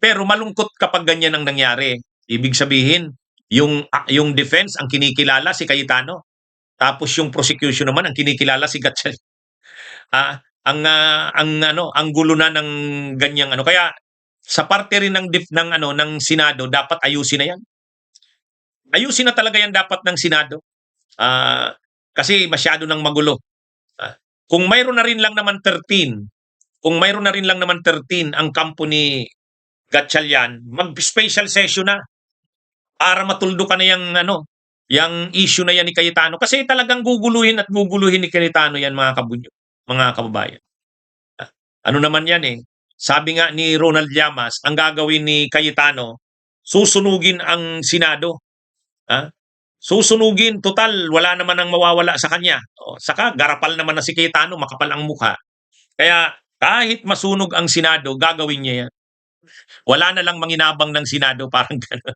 Pero malungkot kapag ganyan ang nangyari. Ibig sabihin, yung defense ang kinikilala si Cayetano, tapos yung prosecution naman ang kinikilala si Gatchalian. Ang gulo na ng ganyang ano. Kaya sa parte rin ng Senado dapat ayusin na 'yan. Ayusin na talaga 'yan dapat ng Senado. Kasi masyado nang magulo. Kung mayroon na rin lang naman 13, kung mayroon na rin lang naman 13 ang kampo ni Gatchalian, mag-special session na para matuldo ka na yung issue na yan ni Cayetano. Kasi talagang guguluhin at guguluhin ni Cayetano yan, mga kabunyo, mga kababayan. Ano naman yan eh. Sabi nga ni Ronald Llamas, ang gagawin ni Cayetano, susunugin ang Senado. Susunugin, total, wala naman ang mawawala sa kanya. Saka, garapal naman na si Cayetano, makapal ang mukha. Kaya, kahit masunog ang Senado, gagawin niya yan. Wala na lang manginabang ng Senado, parang gano'n.